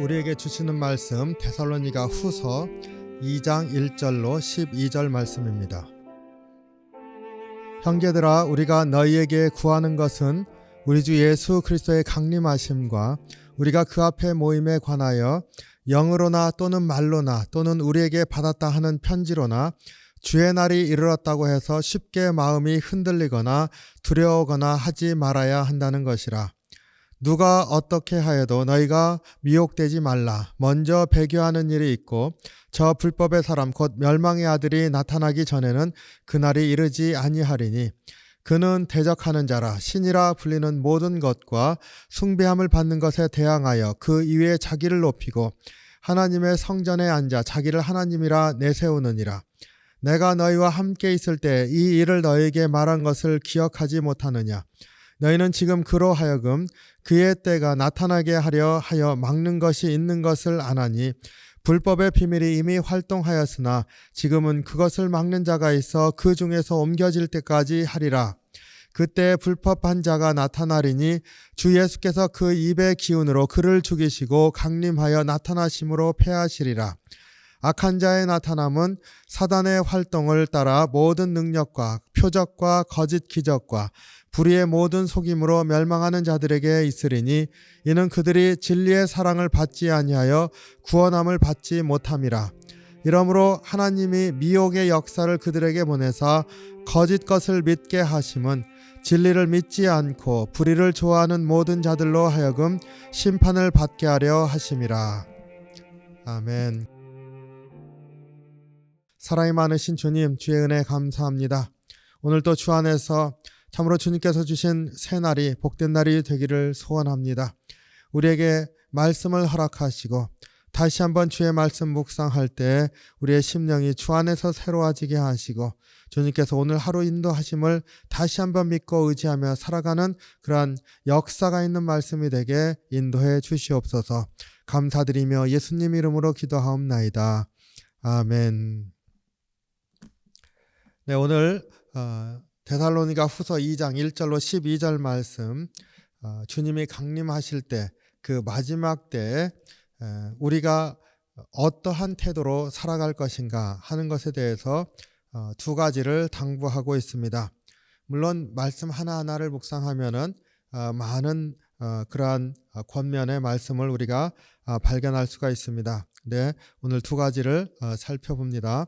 우리에게 주시는 말씀 데살로니가 후서 2장 1절로 12절 말씀입니다. 형제들아, 우리가 너희에게 구하는 것은 우리 주 예수 그리스도의 강림하심과 우리가 그 앞에 모임에 관하여 영으로나 또는 말로나 또는 우리에게 받았다 하는 편지로나 주의 날이 이르렀다고 해서 쉽게 마음이 흔들리거나 두려워거나 하지 말아야 한다는 것이라. 누가 어떻게 하여도 너희가 미혹되지 말라. 먼저 배교하는 일이 있고 저 불법의 사람 곧 멸망의 아들이 나타나기 전에는 그날이 이르지 아니하리니 그는 대적하는 자라 신이라 불리는 모든 것과 숭배함을 받는 것에 대항하여 그 이외에 자기를 높이고 하나님의 성전에 앉아 자기를 하나님이라 내세우느니라. 내가 너희와 함께 있을 때 이 일을 너희에게 말한 것을 기억하지 못하느냐. 너희는 지금 그로 하여금 그의 때가 나타나게 하려 하여 막는 것이 있는 것을 아나니 불법의 비밀이 이미 활동하였으나 지금은 그것을 막는 자가 있어 그 중에서 옮겨질 때까지 하리라. 그때 불법한 자가 나타나리니 주 예수께서 그 입의 기운으로 그를 죽이시고 강림하여 나타나심으로 패하시리라. 악한 자의 나타남은 사단의 활동을 따라 모든 능력과 표적과 거짓 기적과 불의의 모든 속임으로 멸망하는 자들에게 있으리니 이는 그들이 진리의 사랑을 받지 아니하여 구원함을 받지 못함이라. 이러므로 하나님이 미혹의 역사를 그들에게 보내사 거짓 것을 믿게 하심은 진리를 믿지 않고 불의를 좋아하는 모든 자들로 하여금 심판을 받게 하려 하심이라. 아멘. 사랑이 많으신 주님, 주의 은혜 감사합니다. 오늘도 주 안에서 참으로 주님께서 주신 새 날이 복된 날이 되기를 소원합니다. 우리에게 말씀을 허락하시고 다시 한번 주의 말씀 묵상할 때 우리의 심령이 주 안에서 새로워지게 하시고 주님께서 오늘 하루 인도하심을 다시 한번 믿고 의지하며 살아가는 그러한 역사가 있는 말씀이 되게 인도해 주시옵소서. 감사드리며 예수님 이름으로 기도하옵나이다. 아멘. 네, 오늘 데살로니가 후서 2장 1절로 12절 말씀, 주님이 강림하실 때 그 마지막 때에 우리가 어떠한 태도로 살아갈 것인가 하는 것에 대해서 두 가지를 당부하고 있습니다. 물론 말씀 하나하나를 묵상하면은 많은 그러한 권면의 말씀을 우리가 발견할 수가 있습니다. 네, 오늘 두 가지를 살펴봅니다.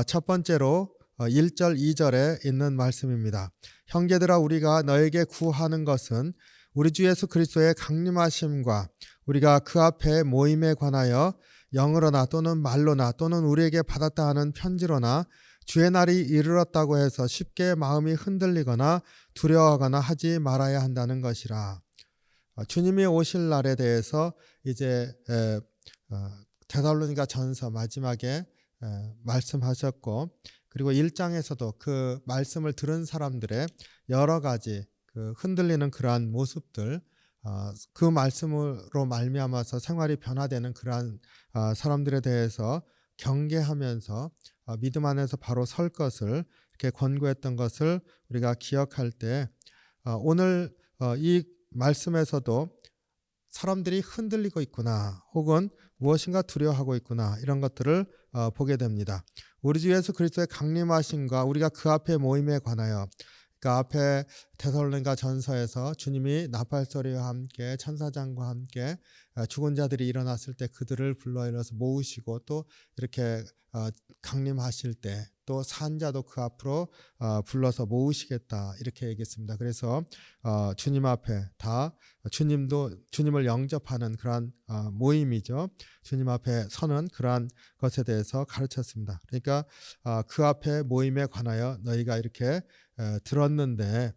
첫 번째로 1절 2절에 있는 말씀입니다. 형제들아, 우리가 너에게 구하는 것은 우리 주 예수 그리스도의 강림하심과 우리가 그 앞에 모임에 관하여 영으로나 또는 말로나 또는 우리에게 받았다 하는 편지로나 주의 날이 이르렀다고 해서 쉽게 마음이 흔들리거나 두려워하거나 하지 말아야 한다는 것이라. 주님이 오실 날에 대해서 이제 데살로니가 전서 마지막에 말씀하셨고, 그리고 1장에서도 그 말씀을 들은 사람들의 여러 가지 그 흔들리는 그러한 모습들, 그 말씀으로 말미암아서 생활이 변화되는 그러한 사람들에 대해서 경계하면서 믿음 안에서 바로 설 것을 이렇게 권고했던 것을 우리가 기억할 때, 오늘 이 말씀에서도 사람들이 흔들리고 있구나, 혹은 무엇인가 두려워하고 있구나, 이런 것들을 보게 됩니다. 우리 주 예수 그리스도의 강림하심과 우리가 그 앞에 모임에 관하여, 그 앞에 데살로니가 전서에서 주님이 나팔소리와 함께 천사장과 함께 죽은 자들이 일어났을 때 그들을 불러일어서 모으시고 또 이렇게 강림하실 때 또 산자도 그 앞으로 불러서 모으시겠다, 이렇게 얘기했습니다. 그래서 주님 앞에 다 주님을 영접하는 그러한 모임이죠. 주님 앞에 서는 그러한 것에 대해서 가르쳤습니다. 그러니까 그 앞에 모임에 관하여 너희가 이렇게 들었는데,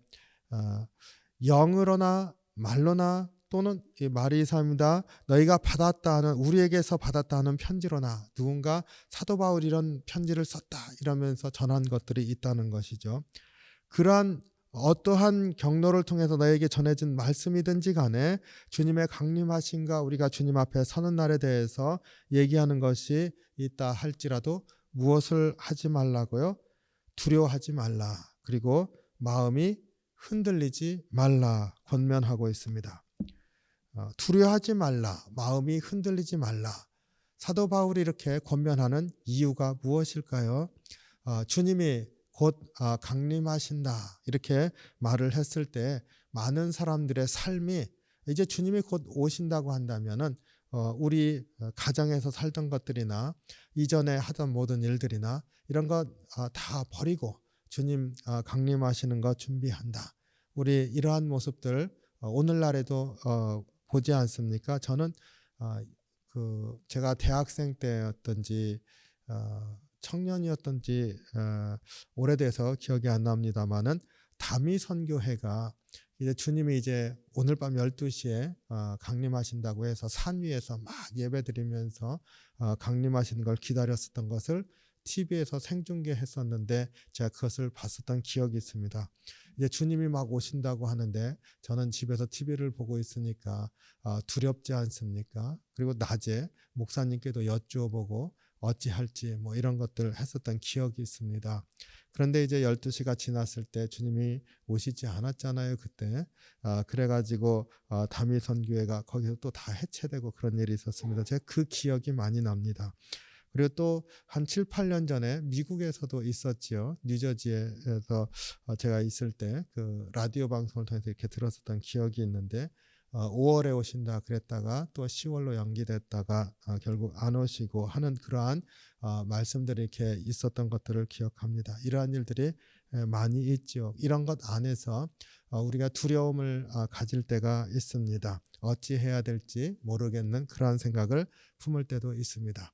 영으로나 말로나 또는 이 말이 이상합니다. 너희가 받았다 하는, 우리에게서 받았다 하는 편지로나, 누군가 사도 바울이 이런 편지를 썼다 이러면서 전한 것들이 있다는 것이죠. 그러한 어떠한 경로를 통해서 너에게 전해진 말씀이든지 간에 주님의 강림하심과 우리가 주님 앞에 서는 날에 대해서 얘기하는 것이 있다 할지라도 무엇을 하지 말라고요? 두려워하지 말라. 그리고 마음이 흔들리지 말라 권면하고 있습니다. 두려워하지 말라, 마음이 흔들리지 말라. 사도 바울이 이렇게 권면하는 이유가 무엇일까요? 주님이 곧 강림하신다 이렇게 말을 했을 때 많은 사람들의 삶이 이제 주님이 곧 오신다고 한다면은 우리 가정에서 살던 것들이나 이전에 하던 모든 일들이나 이런 것 다 버리고 주님 강림하시는 것 준비한다. 우리 이러한 모습들 오늘날에도 보지 않습니까? 저는 제가 대학생 때였던지 청년이었던지 오래돼서 기억이 안 납니다만은 다미 선교회가 이제 주님이 이제 오늘 밤 12시에 강림하신다고 해서 산 위에서 막 예배드리면서 강림하시는 걸 기다렸었던 것을 TV에서 생중계했었는데 제가 그것을 봤었던 기억이 있습니다. 이제 주님이 막 오신다고 하는데 저는 집에서 TV를 보고 있으니까 두렵지 않습니까? 그리고 낮에 목사님께도 여쭈어보고 어찌할지 뭐 이런 것들을 했었던 기억이 있습니다. 그런데 이제 12시가 지났을 때 주님이 오시지 않았잖아요, 그때. 그래가지고 다미 선교회가 거기서 또 다 해체되고 그런 일이 있었습니다. 제가 그 기억이 많이 납니다. 그리고 또 한 7, 8년 전에 미국에서도 있었지요. 뉴저지에서 제가 있을 때 그 라디오 방송을 통해서 이렇게 들었었던 기억이 있는데 5월에 오신다 그랬다가 또 10월로 연기됐다가 결국 안 오시고 하는 그러한 말씀들이 이렇게 있었던 것들을 기억합니다. 이러한 일들이 많이 있죠. 이런 것 안에서 우리가 두려움을 가질 때가 있습니다. 어찌해야 될지 모르겠는 그러한 생각을 품을 때도 있습니다.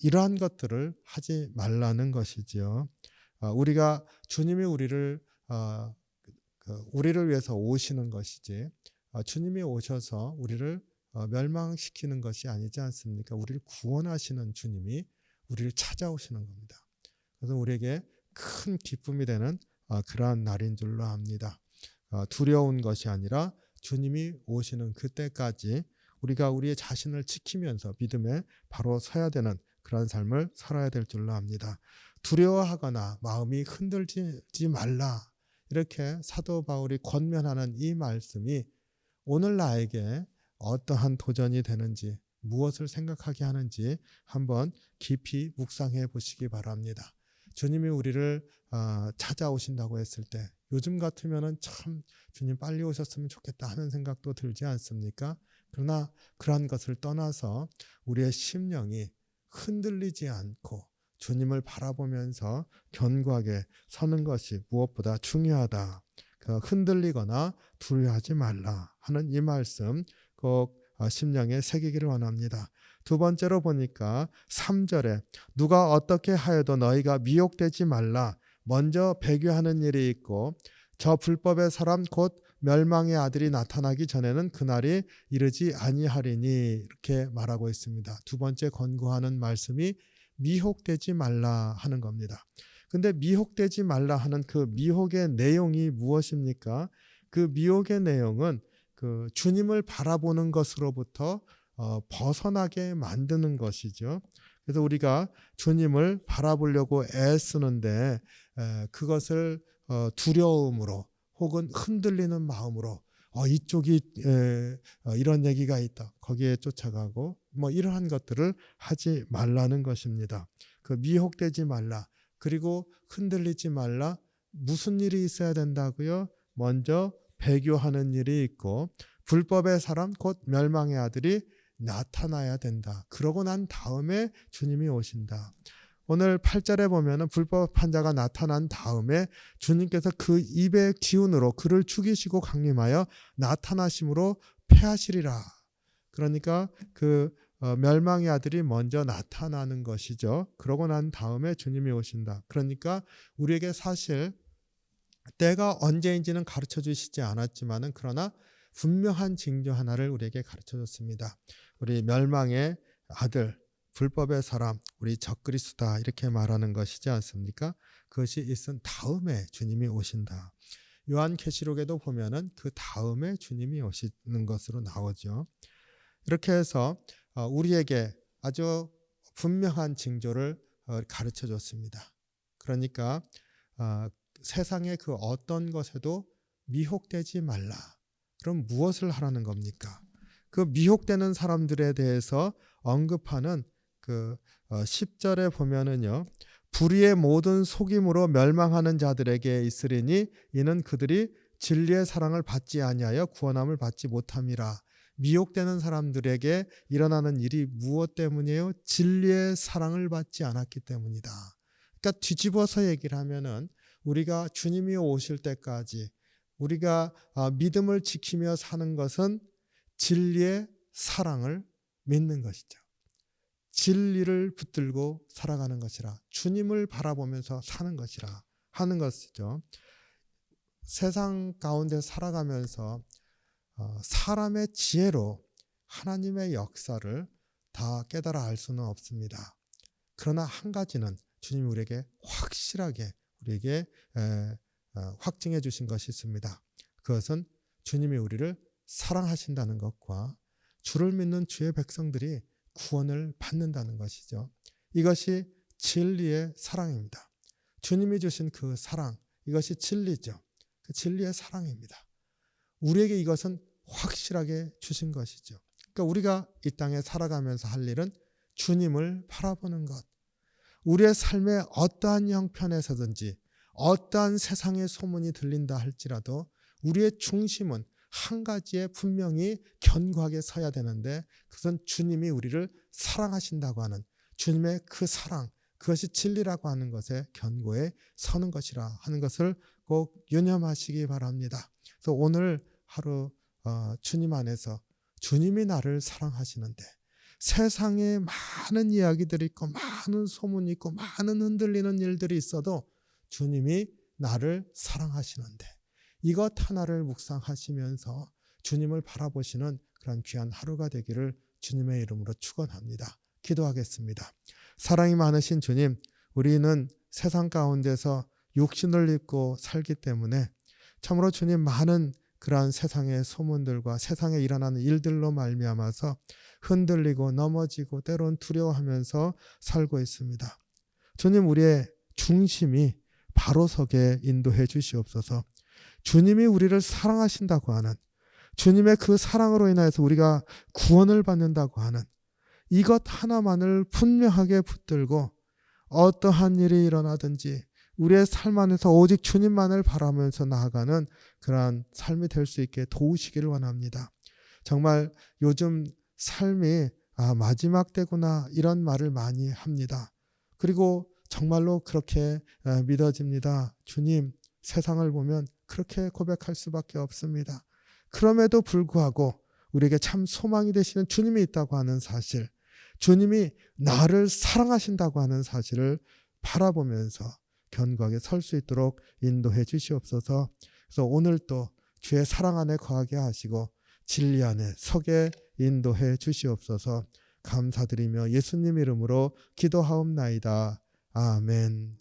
이러한 것들을 하지 말라는 것이지요. 우리가 주님이 우리를 위해서 오시는 것이지 주님이 오셔서 우리를 멸망시키는 것이 아니지 않습니까? 우리를 구원하시는 주님이 우리를 찾아오시는 겁니다. 그래서 우리에게 큰 기쁨이 되는 그러한 날인 줄로 압니다. 두려운 것이 아니라 주님이 오시는 그때까지 우리가 우리의 자신을 지키면서 믿음에 바로 서야 되는 그런 삶을 살아야 될 줄로 압니다. 두려워하거나 마음이 흔들리지 말라 이렇게 사도 바울이 권면하는 이 말씀이 오늘 나에게 어떠한 도전이 되는지 무엇을 생각하게 하는지 한번 깊이 묵상해 보시기 바랍니다. 주님이 우리를 찾아오신다고 했을 때 요즘 같으면은 참 주님 빨리 오셨으면 좋겠다 하는 생각도 들지 않습니까? 그러나 그러한 것을 떠나서 우리의 심령이 흔들리지 않고 주님을 바라보면서 견고하게 서는 것이 무엇보다 중요하다. 흔들리거나 두려워하지 말라 하는 이 말씀 꼭 심령에 새기기를 원합니다. 두 번째로 보니까 3절에 누가 어떻게 하여도 너희가 미혹되지 말라. 먼저 배교하는 일이 있고 저 불법의 사람 곧 멸망의 아들이 나타나기 전에는 그날이 이르지 아니하리니 이렇게 말하고 있습니다. 두 번째 권고하는 말씀이 미혹되지 말라 하는 겁니다. 근데 미혹되지 말라 하는 그 미혹의 내용이 무엇입니까? 그 미혹의 내용은 그 주님을 바라보는 것으로부터 벗어나게 만드는 것이죠. 그래서 우리가 주님을 바라보려고 애쓰는데 그것을 두려움으로 혹은 흔들리는 마음으로 이쪽이 이런 얘기가 있다. 거기에 쫓아가고 뭐 이러한 것들을 하지 말라는 것입니다. 그 미혹되지 말라. 그리고 흔들리지 말라. 무슨 일이 있어야 된다고요? 먼저 배교하는 일이 있고 불법의 사람 곧 멸망의 아들이 나타나야 된다. 그러고 난 다음에 주님이 오신다. 오늘 8절에 보면은 불법한 자가 나타난 다음에 주님께서 그 입의 기운으로 그를 죽이시고 강림하여 나타나심으로 패하시리라. 그러니까 그 멸망의 아들이 먼저 나타나는 것이죠. 그러고 난 다음에 주님이 오신다. 그러니까 우리에게 사실 때가 언제인지는 가르쳐 주시지 않았지만은 그러나 분명한 징조 하나를 우리에게 가르쳐 줬습니다. 우리 멸망의 아들, 불법의 사람, 우리 적그리스도다 이렇게 말하는 것이지 않습니까? 그것이 있은 다음에 주님이 오신다. 요한계시록에도 보면은 그 다음에 주님이 오시는 것으로 나오죠. 이렇게 해서 우리에게 아주 분명한 징조를 가르쳐 줬습니다. 그러니까 세상의 그 어떤 것에도 미혹되지 말라. 그럼 무엇을 하라는 겁니까? 그 미혹되는 사람들에 대해서 언급하는 그 10절에 보면은요. 불의의 모든 속임으로 멸망하는 자들에게 있으리니 이는 그들이 진리의 사랑을 받지 아니하여 구원함을 받지 못함이라. 미혹되는 사람들에게 일어나는 일이 무엇 때문이에요? 진리의 사랑을 받지 않았기 때문이다. 그러니까 뒤집어서 얘기를 하면은 우리가 주님이 오실 때까지 우리가 믿음을 지키며 사는 것은 진리의 사랑을 믿는 것이죠. 진리를 붙들고 살아가는 것이라, 주님을 바라보면서 사는 것이라 하는 것이죠. 세상 가운데 살아가면서 사람의 지혜로 하나님의 역사를 다 깨달아 알 수는 없습니다. 그러나 한 가지는 주님이 우리에게 확실하게 우리에게 확증해 주신 것이 있습니다. 그것은 주님이 우리를 사랑하신다는 것과 주를 믿는 주의 백성들이 구원을 받는다는 것이죠. 이것이 진리의 사랑입니다. 주님이 주신 그 사랑, 이것이 진리죠. 그 진리의 사랑입니다. 우리에게 이것은 확실하게 주신 것이죠. 그러니까 우리가 이 땅에 살아가면서 할 일은 주님을 바라보는 것. 우리의 삶의 어떠한 형편에서든지 어떠한 세상의 소문이 들린다 할지라도 우리의 중심은 한 가지에 분명히 견고하게 서야 되는데, 그것은 주님이 우리를 사랑하신다고 하는 주님의 그 사랑, 그것이 진리라고 하는 것에 견고해 서는 것이라 하는 것을 꼭 유념하시기 바랍니다. 그래서 오늘 하루 주님 안에서 주님이 나를 사랑하시는데, 세상에 많은 이야기들이 있고 많은 소문이 있고 많은 흔들리는 일들이 있어도 주님이 나를 사랑하시는데, 이것 하나를 묵상하시면서 주님을 바라보시는 그런 귀한 하루가 되기를 주님의 이름으로 축원합니다. 기도하겠습니다. 사랑이 많으신 주님, 우리는 세상 가운데서 육신을 입고 살기 때문에 참으로 주님 많은 그러한 세상의 소문들과 세상에 일어나는 일들로 말미암아서 흔들리고 넘어지고 때론 두려워하면서 살고 있습니다. 주님, 우리의 중심이 바로 서게 인도해 주시옵소서. 주님이 우리를 사랑하신다고 하는, 주님의 그 사랑으로 인하여서 우리가 구원을 받는다고 하는 이것 하나만을 분명하게 붙들고 어떠한 일이 일어나든지 우리의 삶 안에서 오직 주님만을 바라면서 나아가는 그러한 삶이 될 수 있게 도우시기를 원합니다. 정말 요즘 삶이 마지막 때구나 이런 말을 많이 합니다. 그리고 정말로 그렇게 믿어집니다. 주님, 세상을 보면 그렇게 고백할 수밖에 없습니다. 그럼에도 불구하고 우리에게 참 소망이 되시는 주님이 있다고 하는 사실, 주님이 나를 사랑하신다고 하는 사실을 바라보면서 견고하게 설 수 있도록 인도해 주시옵소서. 그래서 오늘 또 주의 사랑 안에 거하게 하시고 진리 안에 서게 인도해 주시옵소서. 감사드리며 예수님 이름으로 기도하옵나이다. 아멘.